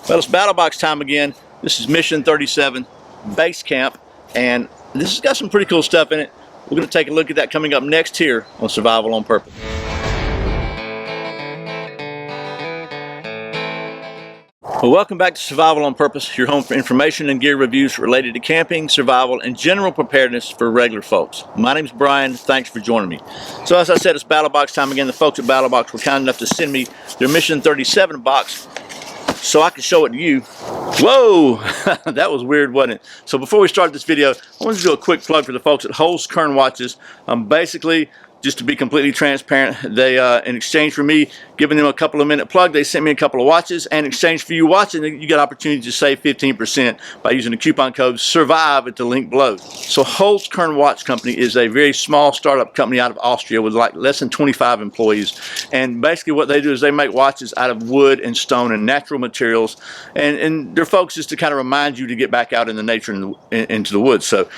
Well, it's Battlebox time again. This is Mission 37, Basecamp, and this has got some pretty cool stuff in it. We're going to take a look at that coming up next here on Survival on Purpose. Well, welcome back to Survival on Purpose, your home for information and gear reviews related to camping, survival, and general preparedness for regular folks. My name's Brian. Thanks for joining me. So as I said, it's Battlebox time again. The folks at Battlebox were kind enough to send me their Mission 37 box so I could show it to you. Whoa, that was weird, wasn't it? So before we start this video, I wanted to do a quick plug for the folks at Holzkern watches. Basically, just to be completely transparent, they, in exchange for me giving them a couple of minute plug, they sent me a couple of watches, and in exchange for you watching, you get opportunity to save 15% by using the coupon code SURVIVE at the link below. So Holzkern Watch Company is a very small startup company out of Austria with like less than 25 employees, and basically what they do is they make watches out of wood and stone and natural materials, and their focus is to kind of remind you to get back out in the nature and into the woods. So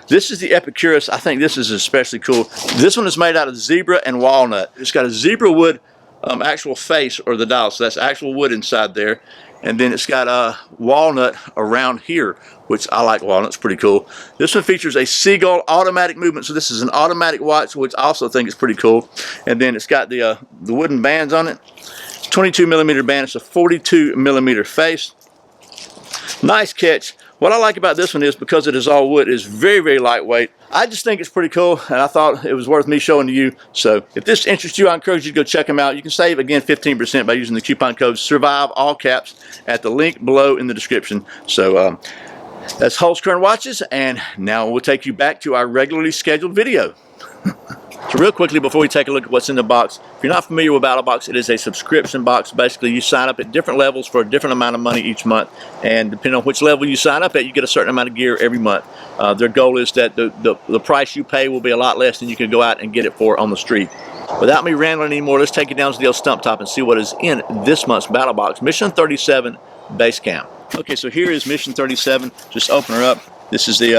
this is the Epicueus. I think this is especially cool. This one is made out of zebra and walnut. It's got a Zebrawood actual face, or the dial, so that's actual wood inside there, and then it's got a walnut around here, which I like. Walnut's pretty cool. This one features a Sea-Gull automatic movement, so this is an automatic watch, which I also think is pretty cool. And then it's got the wooden bands on it. 22 millimeter band. It's a 42 millimeter face. Nice catch. What I like about this one is, because it is all wood, it's very, very lightweight. I just think it's pretty cool, and I thought it was worth me showing to you. So if this interests you, I encourage you to go check them out. You can save, again, 15% by using the coupon code SURVIVE, all caps, at the link below in the description. So that's Holzkern Watches, and now we'll take you back to our regularly scheduled video. So real quickly, before we take a look at what's in the box, if you're not familiar with Battlebox, it is a subscription box. Basically, you sign up at different levels for a different amount of money each month, and depending on which level you sign up at, you get a certain amount of gear every month. Their goal is that the price you pay will be a lot less than you can go out and get it for on the street. Without me rambling anymore, let's take it down to the old stump top and see what is in this month's Battlebox, Mission 37 Basecamp. Okay, so here is Mission 37. Just open her up. This is the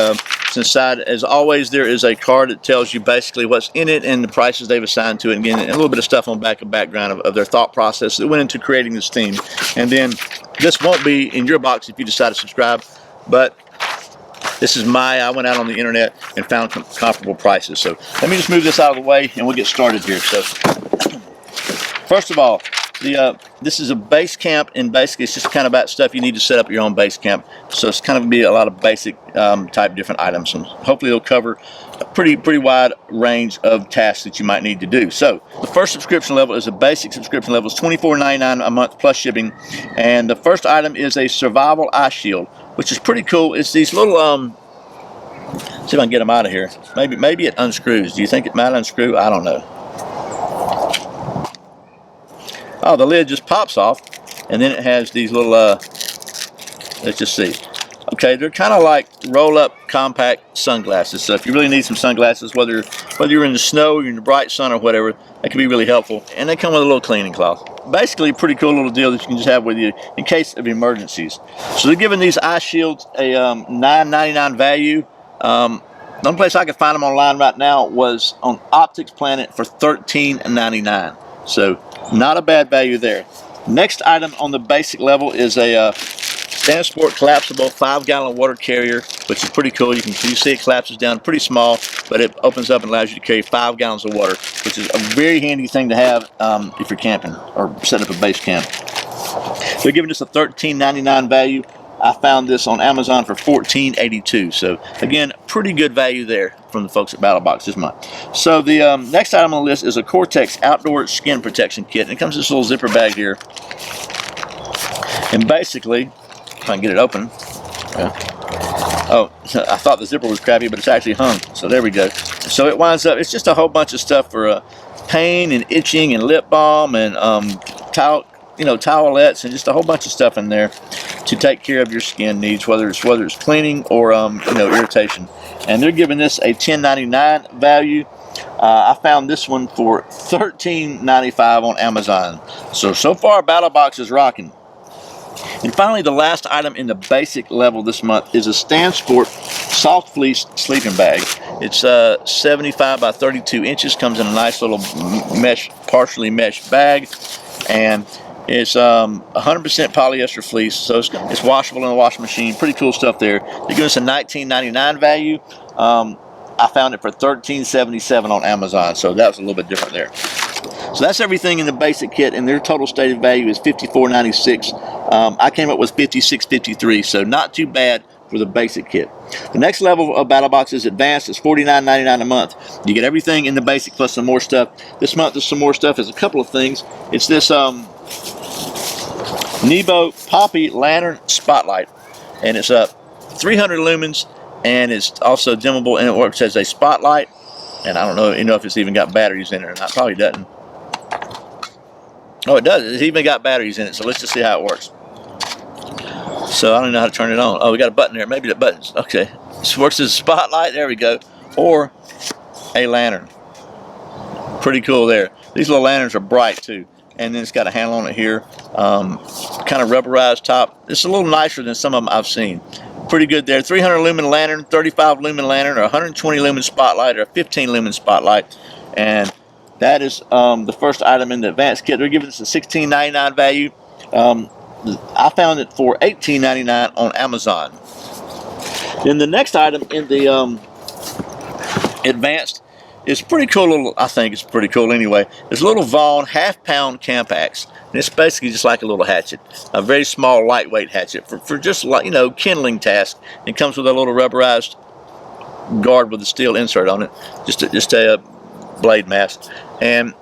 inside. As always, there is a card that tells you basically what's in it and the prices they've assigned to it. Again, and a little bit of stuff on background of their thought process that went into creating this theme. And then this won't be in your box if you decide to subscribe, but this is I went out on the internet and found comparable prices. So let me just move this out of the way and we'll get started here. So first of all, this is a base camp, and basically it's just kind of about stuff you need to set up your own base camp. So it's kind of going to be a lot of basic type different items, and hopefully it'll cover a pretty wide range of tasks that you might need to do. So the first subscription level is a basic subscription level. It's $24.99 a month plus shipping, and the first item is a survival eye shield, which is pretty cool. It's these little see if I can get them out of here. Maybe it unscrews. Do you think it might unscrew? I don't know. Oh, the lid just pops off, and then it has these little, let's just see. Okay, they're kind of like roll-up compact sunglasses. So if you really need some sunglasses, whether you're in the snow or you're in the bright sun or whatever, that can be really helpful. And they come with a little cleaning cloth. Basically, a pretty cool little deal that you can just have with you in case of emergencies. So they're giving these eye shields a $9.99 value. The only place I could find them online right now was on Optics Planet for $13.99. So not a bad value there. Next item on the basic level is a Standsport collapsible 5-gallon water carrier, which is pretty cool. You see it collapses down, pretty small, but it opens up and allows you to carry 5 gallons of water, which is a very handy thing to have if you're camping or setting up a base camp. They're giving us a $13.99 value. I found this on Amazon for $14.82. So again, pretty good value there from the folks at Battlebox this month. So the next item on the list is a Cortex outdoor skin protection kit. And it comes in this little zipper bag here. And basically, if I can get it open. Oh, I thought the zipper was crappy, but it's actually hung. So there we go. So it winds up, it's just a whole bunch of stuff for pain and itching and lip balm and towelettes and just a whole bunch of stuff in there to take care of your skin needs, whether it's cleaning or irritation. And they're giving this a $10.99 value. I found this one for $13.95 on Amazon. So far Battlebox is rocking. And finally, the last item in the basic level this month is a Standsport soft fleece sleeping bag. It's 75 by 32 inches, comes in a nice little partially mesh bag, and It's 100% polyester fleece, so it's washable in the washing machine. Pretty cool stuff there. They give us a $19.99 value. I found it for $13.77 on Amazon, so that was a little bit different there. So that's everything in the basic kit, and their total stated value is $54.96. I came up with $56.53, so not too bad for the basic kit. The next level of Battlebox is advanced. It's $49.99 a month. You get everything in the basic plus some more stuff. This month there's some more stuff. There's a couple of things. It's this Nebo Poppy Lantern Spotlight, and it's 300 lumens, and it's also dimmable, and it works as a spotlight. And I don't know, if it's even got batteries in it or not. Probably doesn't. Oh, it does. It's even got batteries in it. So let's just see how it works. So I don't know how to turn it on. Oh, we got a button there. Maybe the button's okay. This works as a spotlight. There we go. Or a lantern. Pretty cool there. These little lanterns are bright too. And then it's got a handle on it here. Kind of rubberized top. It's a little nicer than some of them I've seen. Pretty good there. 300 lumen lantern, 35 lumen lantern, or 120 lumen spotlight, or a 15 lumen spotlight. And that is the first item in the advanced kit. They're giving us a $16.99 value. I found it for $18.99 on Amazon. Then the next item in the advanced is pretty cool little, I think it's pretty cool anyway. It's a little Vaughn half-pound camp axe. And it's basically just like a little hatchet, a very small, lightweight hatchet for just like, kindling task. It comes with a little rubberized guard with a steel insert on it, just a blade mast. And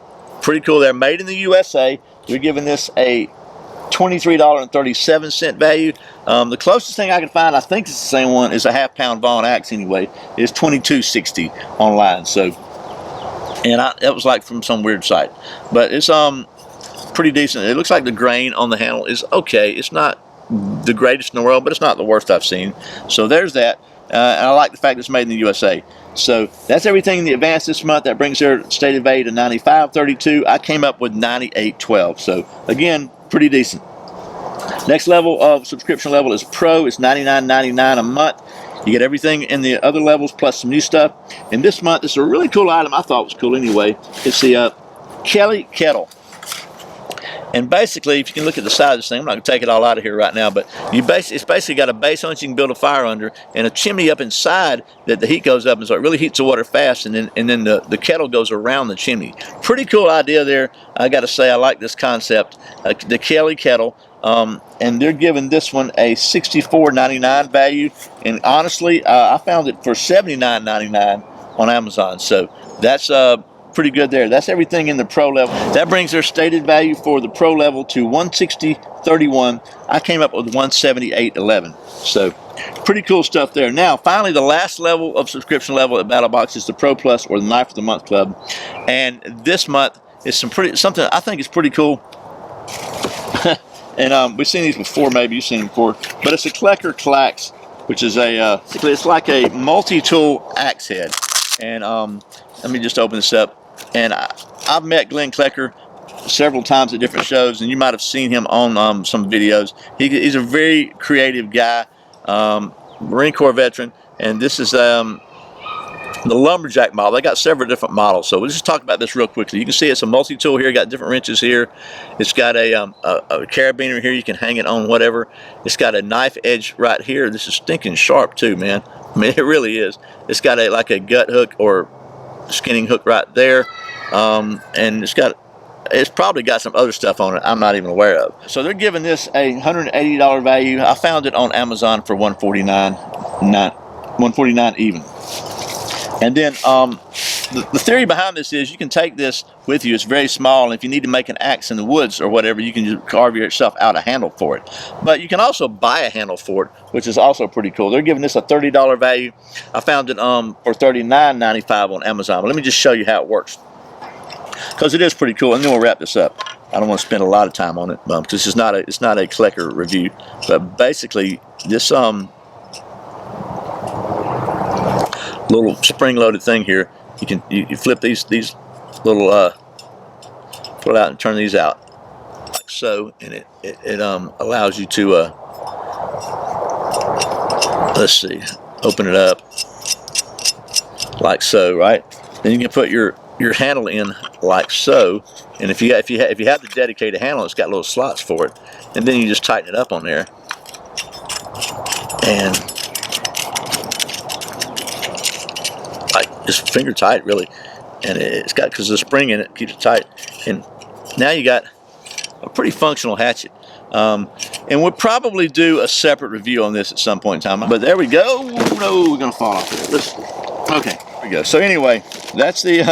pretty cool there. Made in the USA. We're giving this a $23.37 value. The closest thing I can find, I think it's the same one, is a half-pound Vaughn axe anyway. It's $22.60 online. So, and that was like from some weird site, but it's pretty decent. It looks like the grain on the handle is okay. It's not the greatest in the world, but it's not the worst I've seen. So there's that. And I like the fact it's made in the USA. So that's everything in the advance this month. That brings their stated value to $95.32. I came up with $98.12. So again, pretty decent. Next level of subscription level is Pro. It's $99.99 a month. You get everything in the other levels plus some new stuff. And this month, this is a really cool item. I thought it was cool anyway. It's the Kelly Kettle. And basically, if you can look at the side of this thing, I'm not going to take it all out of here right now, but it's basically got a base on it you can build a fire under, and a chimney up inside that the heat goes up, and so it really heats the water fast, and then the kettle goes around the chimney. Pretty cool idea there. I got to say, I like this concept. The Kelly Kettle, and they're giving this one a $64.99 value, and honestly, I found it for $79.99 on Amazon, so that's pretty good there. That's everything in the Pro level. That brings their stated value for the Pro level to $160.31. I came up with $178.11. So pretty cool stuff there. Now, finally, the last level of subscription level at Battlebox is the Pro Plus, or the Knife of the Month Club. And this month is something I think is pretty cool. And we've seen these before, maybe you've seen them before. But it's a Klecker Klax, which is it's like a multi-tool axe head. And let me just open this up. And I've met Glenn Klecker several times at different shows, and you might have seen him on some videos. He's a very creative guy, Marine Corps veteran, and this is the lumberjack model. They got several different models, so we'll just talk about this real quickly. You can see it's a multi-tool here. Got different wrenches here. It's got a carabiner here. You can hang it on whatever. It's got a knife edge right here. This is stinking sharp too, man. I mean, it really is. It's got like a gut hook or skinning hook right there, and it's probably got some other stuff on it I'm not even aware of. So they're giving this a $180 value. I found it on Amazon for $149 even. And then the theory behind this is you can take this with you. It's very small, and if you need to make an axe in the woods or whatever, you can just carve yourself out a handle for it. But you can also buy a handle for it, which is also pretty cool. They're giving this a $30 value. I found it for $39.95 on Amazon. But let me just show you how it works, because it is pretty cool. And then we'll wrap this up. I don't want to spend a lot of time on it because it's not a Klecker review. But basically, this little spring-loaded thing here, you flip these little pull it out and turn these out like so, and it allows you to let's see, open it up like so, right? Then you can put your your handle in like so, and if you have the dedicated handle, it's got little slots for it, and then you just tighten it up on there, and like just finger tight really, and it's got, because the spring in it keeps it tight, and now you got a pretty functional hatchet. And we'll probably do a separate review on this at some point in time. But there we go. No, we're gonna fall off there. Listen. Okay, there we go. So anyway, that's the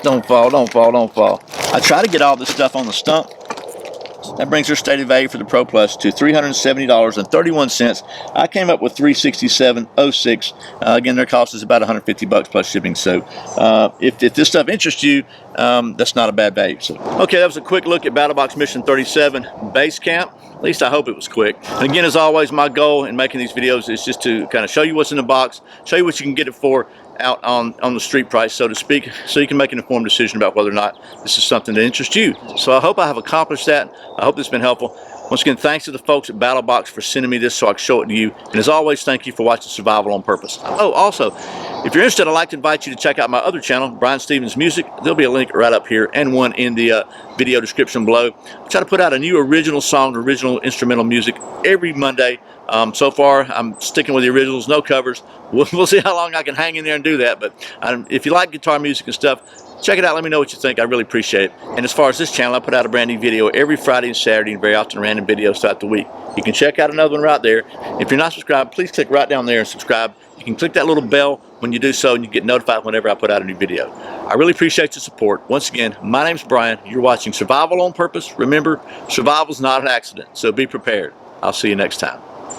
don't fall, don't fall, don't fall. I try to get all this stuff on the stump. That brings our stated value for the Pro Plus to $370.31. I came up with $367.06. Again, their cost is about $150 plus shipping. So if this stuff interests you, that's not a bad value. So, okay, that was a quick look at Battlebox Mission 37 Basecamp. At least I hope it was quick. And again, as always, my goal in making these videos is just to kind of show you what's in the box, show you what you can get it for out on the street price, so to speak, so you can make an informed decision about whether or not this is something that interests you. So I hope I have accomplished that. I hope this has been helpful. Once again, thanks to the folks at Battlebox for sending me this so I can show it to you. And as always, thank you for watching Survival on Purpose. Oh, also, if you're interested, I'd like to invite you to check out my other channel, Brian Stevens Music. There'll be a link right up here and one in the video description below. I try to put out a new original song, original instrumental music every Monday. So far, I'm sticking with the originals, no covers. We'll see how long I can hang in there and do that. But if you like guitar music and stuff, check it out. Let me know what you think. I really appreciate it. And as far as this channel, I put out a brand new video every Friday and Saturday, and very often random videos throughout the week. You can check out another one right there. If you're not subscribed, please click right down there and subscribe. You can click that little bell when you do so, and you get notified whenever I put out a new video. I really appreciate your support. Once again, my name's Brian. You're watching Survival on Purpose. Remember, survival's not an accident, so be prepared. I'll see you next time.